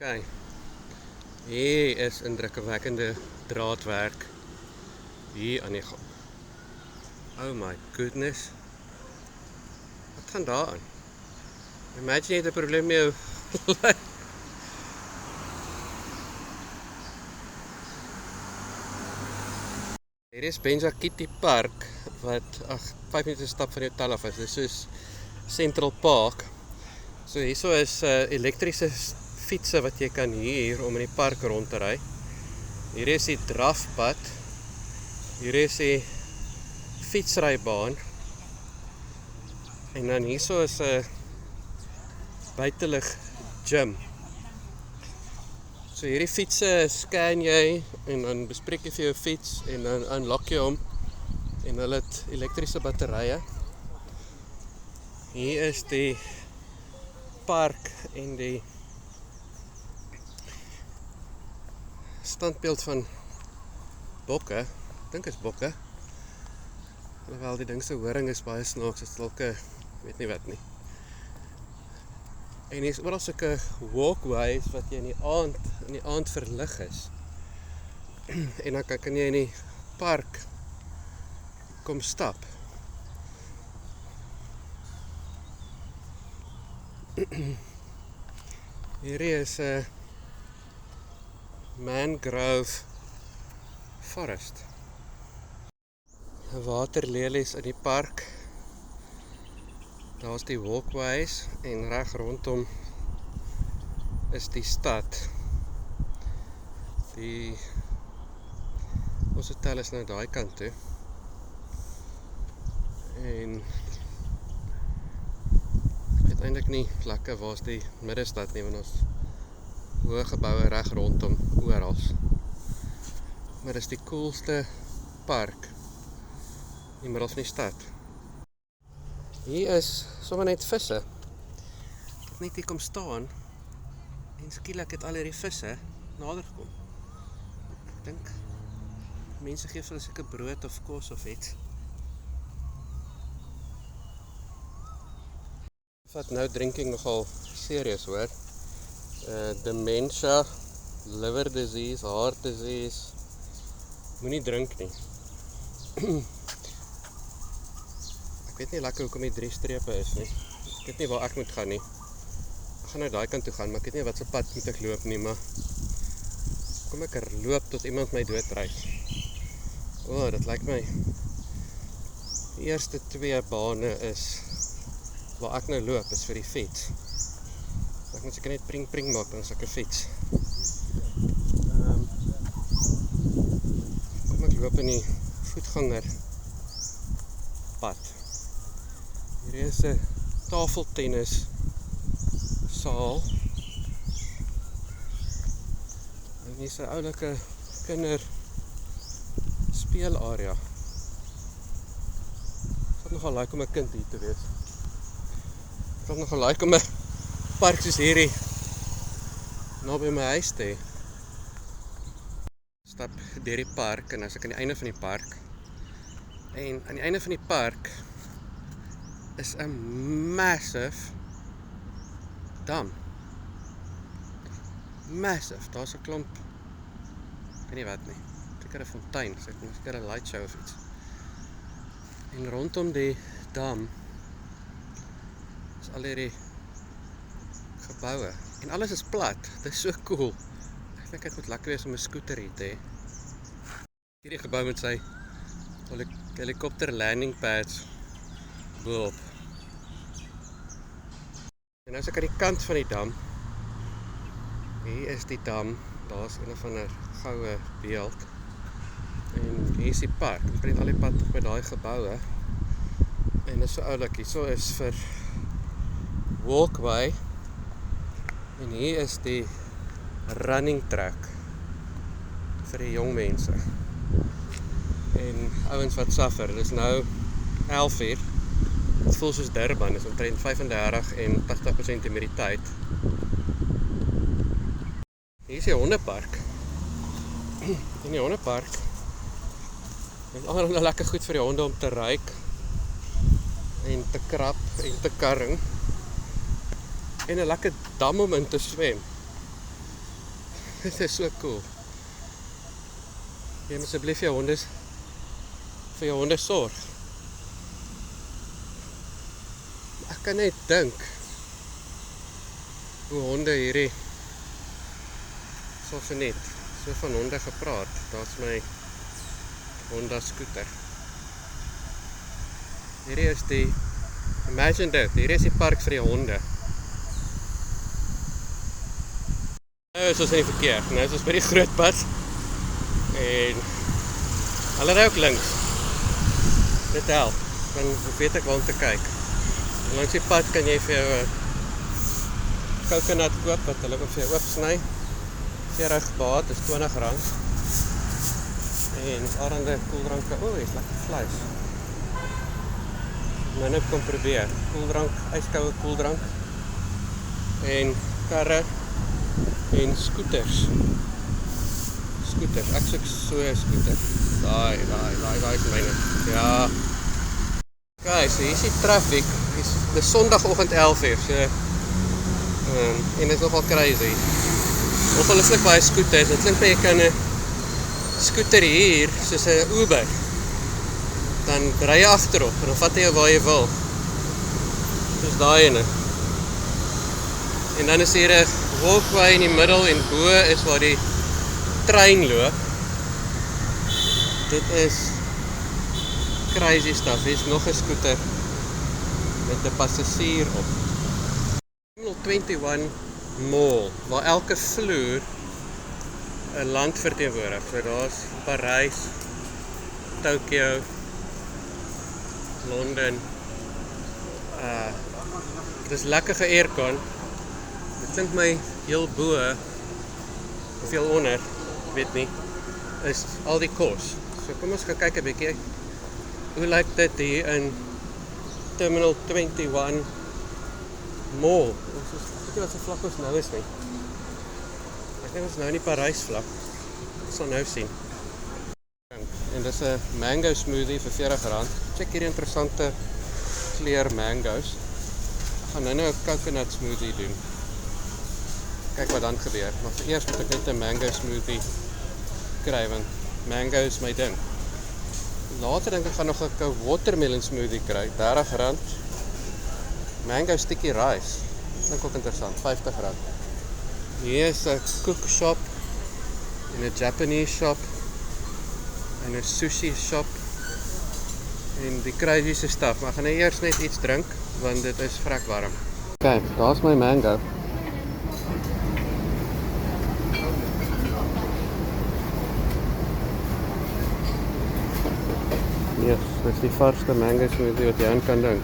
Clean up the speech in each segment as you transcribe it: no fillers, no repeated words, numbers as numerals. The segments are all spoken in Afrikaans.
Kyk, hier is indrukwekkende draadwerk hier aan die gang. Oh my goodness. Wat gaan daar aan? Imagine jy het 'n probleem met jou Hier is Benja Kitty Park wat 5 minute stap van jou tel af is. Dit is soos Central Park. So hierso is elektriese fietsse wat jy kan huur om in die park rond te ry. Hier is die drafpad. Hier is die fietsrybaan. En dan hierso is 'n buitelug gym. So hierdie fietsse scan jy en dan bespreek jy vir jou fiets en dan unlock jy hom en hulle het elektriese batterye. Hier is die park en die standbeeld van bokke. Ek dink is bokke. Alhoewel die ding se horing is baie snaaks, dit is dalk weet nie wat nie. En hier is oral sulke walkways wat jy in die aand verlig is. En dan kan jy in die park kom stap. Hierdie is 'n mangrove forest. Waterlelies in die park. Daar's die walkways en reg rondom is die stad. Ons hotel is nou daai kant toe. En ek weet eintlik nie lekker waar's die middestad nie, want ons hoë geboue reg rondom oral. Maar dis die coolste park in die middel van die stad. Hier is sommer net visse. Ek het net hier kom staan en skielik het al hierdie visse nader gekom. Ek dink mense gee vir hulle seker brood of kos of iets. Vat nou drinking nogal serieus hoor. Dementia, liver disease, heart disease. Moenie drink nie. Ek weet nie lekker hoekom die 3 strepe is nie. Ek weet nie waar ek moet gaan nie. Ek gaan nou daai kant toe gaan, maar ek weet nie wat se pad moet ek loop nie, maar kom ek loop tot iemand my doodry. Dit lyk my die eerste 2 bane is waar ek nou loop is vir die fiets. Ek moet seker net pring maak dan as ek 'n fiets. Kom ek loop in die voetganger pad. Hier is 'n tafeltennis saal. En hier is 'n oulike kinder speelarea. Ek het nogal like om 'n kind hier te wees. Ek het nogal like om 'n park soos hierdie naby my huis te hê. Stap deur die park en nou is ek aan die einde van die park. En aan die einde van die park is 'n massive dam. Massive, daar's 'n klomp. Ek weet nie wat nie. Seker 'n fontein, seker 'n light show of iets. En rondom die dam is al hierdie geboue en alles is plat. Dit is so cool. Ek dink dit moet lekker wees om 'n skooter hier te hê. Hierdie gebou met sy helikopter landing pads boop. En nou is ek aan die kant van die dam. Hier is die dam. Daar's een of ander goue beeld. En hier is die park. Ons bring al die pad by daai geboue. En dit is so oulik. Hierso is vir walkway. En hier is die running track vir die jong mense. En ouens wat suffer. Dit is nou 11:00. Dit voel soos Durban, is omtrent 35 en 80% humiditeit. Hier is die hondepark. In die hondepark is allemaal lekker goed vir die honde om te ruik en te krap en te karring en 'n lekker dam om in te swem. Dit is so cool. Jy moet asseblief vir jou honde sorg. Ek kan net dink hoe honde hierdie so geniet. So van honde gepraat. Daar's my Honda scooter. Hierdie is imagine dit, hierdie is die park vir die honde. Nou is ons in die verkeer, nou is ons by die groot pad. En hulle ry ook links. Dit help, dan weet ek waar om te kyk. En langs die pad kan jy vir jou coconut koop, wat hulle vir jou oopsny. 40 baht, is R20. En allerhande koeldranke, is lekker vleis. Nou kom probeer, koeldrank, ijskoue koeldrank. En karre en scooters. Ek soek so 'n scooter. Daai is myne. Ja. Okay, so hier is die traffic. Dis Sondagoggend 11:00, so en dit is nogal crazy. Ongelukkig baie scooters. Dit klink jy kan 'n scooter hier, soos 'n Uber. Dan ry jy agterop en dan vat jy jou waar jy wil. Dis daai ene. En dan is hier 'n walkway in die middel en bo is waar die trein loop. Dit is crazy stuff. Hier is nog 'n scooter met 'n passasier op. Terminal 21 Mall, waar elke vloer 'n land verteenwoordig. So daar's Parys, Tokyo, Londen. Dis lekker ge-aircon. Dit klink my heel bo of heel onder, weet nie, is al die kos. So kom ons gaan kyk 'n bietjie. Hoe lyk dit hier in Terminal 21 Mall? Ek weet nie wat se vlak ons nou is nie. Ek dink ons nou in die Parys vlak. Ons sal nou sien. En dis 'n mango smoothie vir R40. Check hierdie interessante kleur mango's. Ek gaan nou 'n coconut smoothie doen. Kyk wat dan gebeur. Maar vir eers moet ek net 'n mango smoothie kry, want mango is my ding. Later dink ek gaan nog 'n watermelon smoothie kry, R30. Mango sticky rice. Dink ook interessant, R50. Hier is 'n cook shop en 'n Japanese shop en 'n sushi shop en die crazy stuff. Maar ek gaan eers net iets drink, want dit is vrek warm. Kyk, daar's my mango. Yes, dit is die varsste mango smoothie wat jy aan kan dink.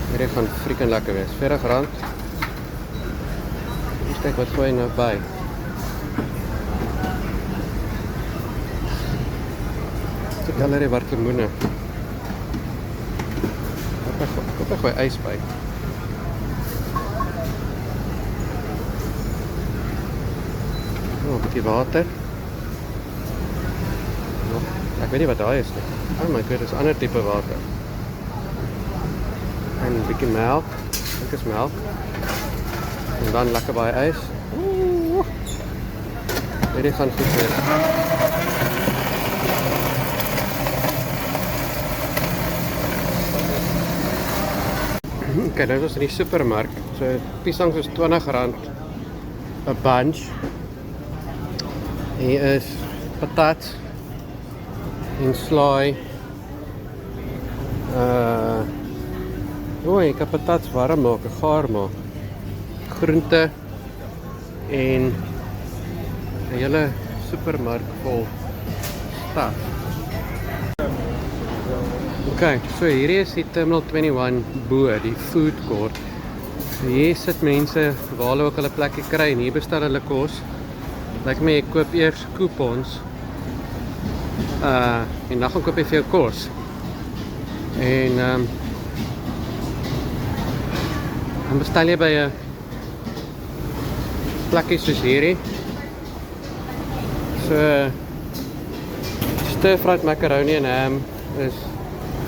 Hierdie gaan freaking lekker wees. R40. Eens kyk wat gooi nou by. Dit is die warklemoene. Koop ek gooi ys by. Een bietjie water. Ek weet nie wat daai is nie. Oh my god, dis 'n ander tipe water. En 'n bietjie melk. Dink is melk. En dan lekker baie ys. Hierdie gaan goed wees. Okay, nou is ons in die supermark. So piesangs is R20 'n bunch. Hier is patat en slaai. Ek kan patat warm maak, gaar maak. Groente en 'n hele supermark vol staf. Okay, so hierdie is die Terminal 21 bo, die food court. So hier sit mense waar hulle ook hulle plekkie kry en hier bestel hulle kos. Lyk my ek koop eers coupons. En dan gaan koop jy vir jou kos. En dan bestel jy by 'n plekkie soos hierdie. So stir-fried macaroni en ham is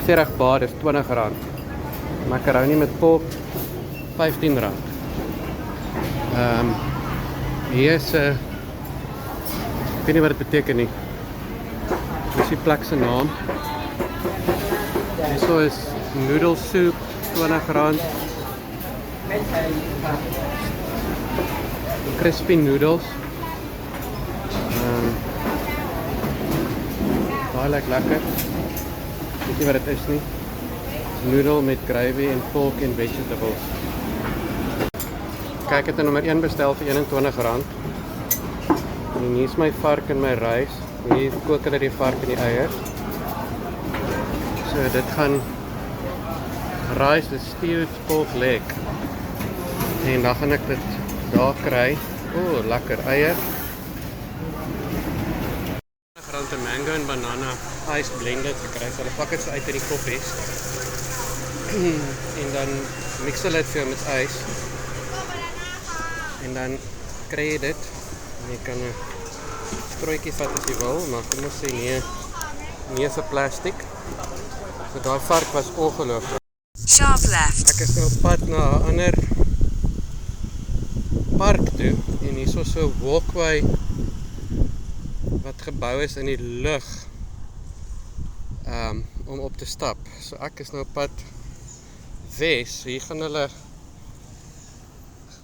40 baht, is R20. Macaroni met pork, R15. Hier is, ek weet nie wat dit beteken nie. Dit is die plek se naam. Hierso is noedelsoep, R20. Crispy noodles. Daai lyk lekker. Weet nie wat dit is nie. Noodle met gravy en pork en vegetables. Kijk, ek het 'n nommer 1 bestel vir R21. En hier is my vark en my rys. Hier kook hulle die vark en die eiers. So dit gaan rice, the stewed pork leg. En dan gaan ek dit daar kry. Lekker eier. R20 mango en banana ice blended gekry. So hulle pak dit so uit in die koppies. En dan mix hulle dit vir jou met ys. En dan kry jy dit. En jy kan 'n strooitjie vat as jy wil, maar kom ons sê nie is 'n plastiek. So daai vark was ongelooflik. Sharp left. Ek is nou op pad na 'n ander park toe en hierso so 'n walkway wat gebou is in die lug om op te stap. So ek is nou op pad wes. Hier gaan hulle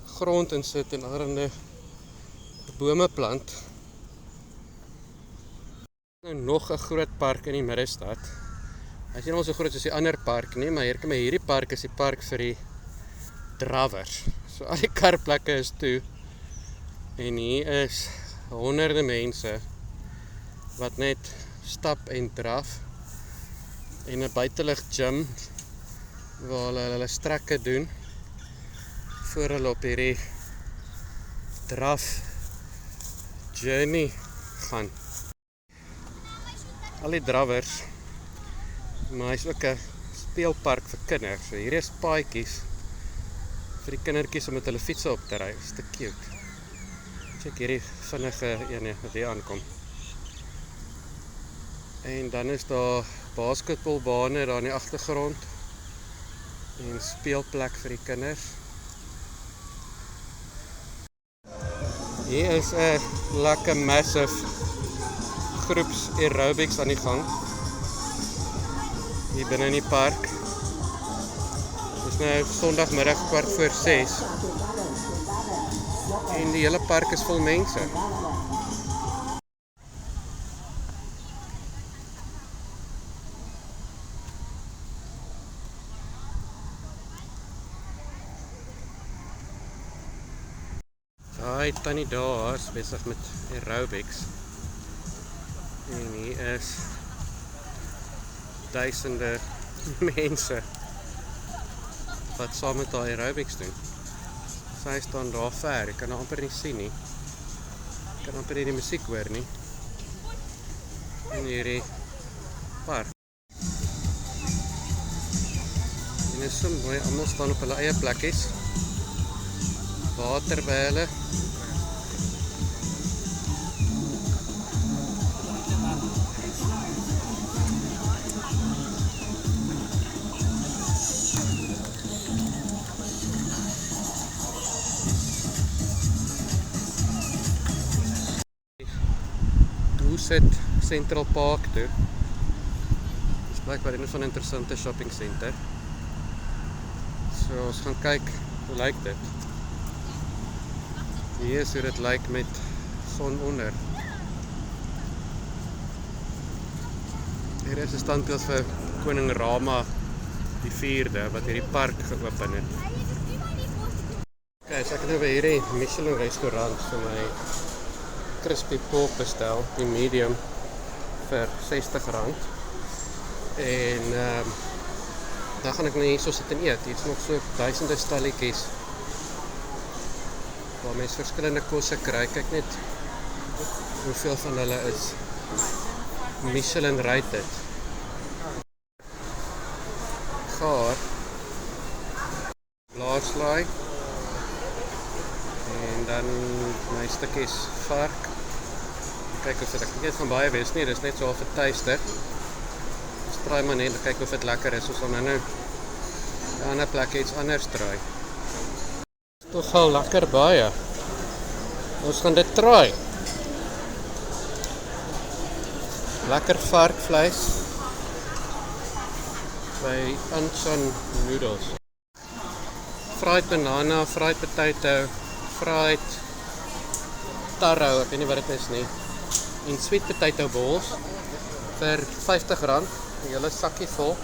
grond insit en allerlei bome plant. Nou nog 'n groot park in die middestad. Hy is nie al so groot soos die ander park nie, maar hierdie park is die park vir die drawers. So al die karplekke is toe en hier is honderde mense wat net stap en draf en 'n buitelug gym waar hulle strekke doen voor hulle op hierdie draf journey gaan. Al die drawers, maar hy is ook 'n speelpark vir kinders. So hier is paadjies vir die kindertjies om met hulle fietsse op te ry. Dit is te cute. Check hierdie vinnige ene wat hier aankom. En dan is daar basketbalbane daar in die agtergrond en speelplek vir die kinders. Hier is 'n lekker massive groeps aerobics aan die gang. Hier binne in die park. Dit is nou Sondagmiddag 6:15. En die hele park is vol mense. Daai tannie daar is besig met aerobics. En hier is duisende mense wat saam met haar aerobics doen. Sy staan daar ver, ek kan haar amper nie sien nie. Ek kan amper nie die musiek hoor nie. In hierdie park. En dit is so mooi, almal staan op hulle eie plekkies. Water by hulle. Dorset Central Park toe. Dis blykbaar een van 'n interessante shopping center. So ons gaan kyk hoe lyk dit. Hier is hoe dit lyk met son onder. Hier is 'n standbeeld vir Koning Rama die 4de wat hierdie park geopen het. Okay, so ek het nou by hierdie Michelin restaurant vir my crispy pork bestel, die medium vir R60. En dan gaan ek nou hierso sit en eet. Hier is nog so duisende stalletjies waar mense verskillende kosse kry. Kyk net hoeveel van hulle is Michelin rated. Gaar, blaarslaai en dan my stukkies vark. Kyk of dit, ek weet van baie wees nie, dis net so half 'n taster. Ons probeer maar net kyk of dit lekker is. Ons gaan nou 'n ander plek iets anders try. Toch al lekker baie. Ons gaan dit try. Lekker varkvleis by Anshan Noodles. Fried banana, fried potato, fried taro, ek weet nie wat dit is nie. En sweet potato balls vir R50, 'n hele sakkie vol.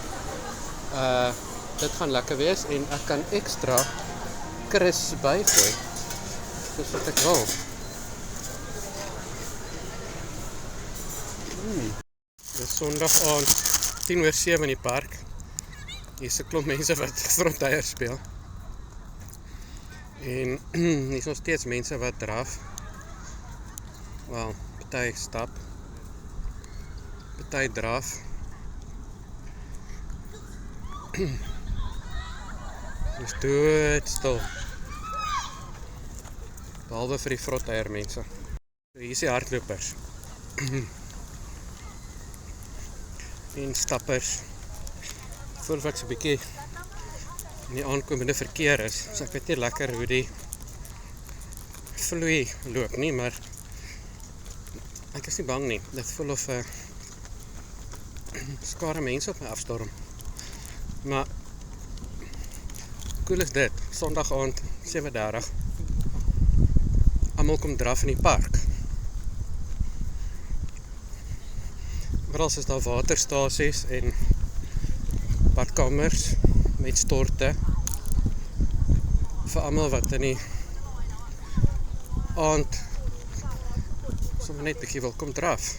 Dit gaan lekker wees en ek kan ekstra kris bygooi. Dis wat ek wil. Dis Sondag aand 6:10 in die park. Hier's 'n klomp mense wat fronteier speel. En hier's nog steeds mense wat draf. Wel, party stap. Party draf. Dis doodstil. Behalwe vir die fronteier mense. Hier is die hardlopers. En stappers. Voel wat so 'n bietjie in die aankomende verkeer is. So ek weet nie lekker hoe die vloei loop nie, maar ek is nie bang nie. Dit voel of skare mense op my afstorm. Maar cool is dit. Sondag aand 7:30. Almal kom draf in die park. Oral is daar waterstasies en badkamers met storte vir almal wat in die aand sommer net bietjie wil kom draf.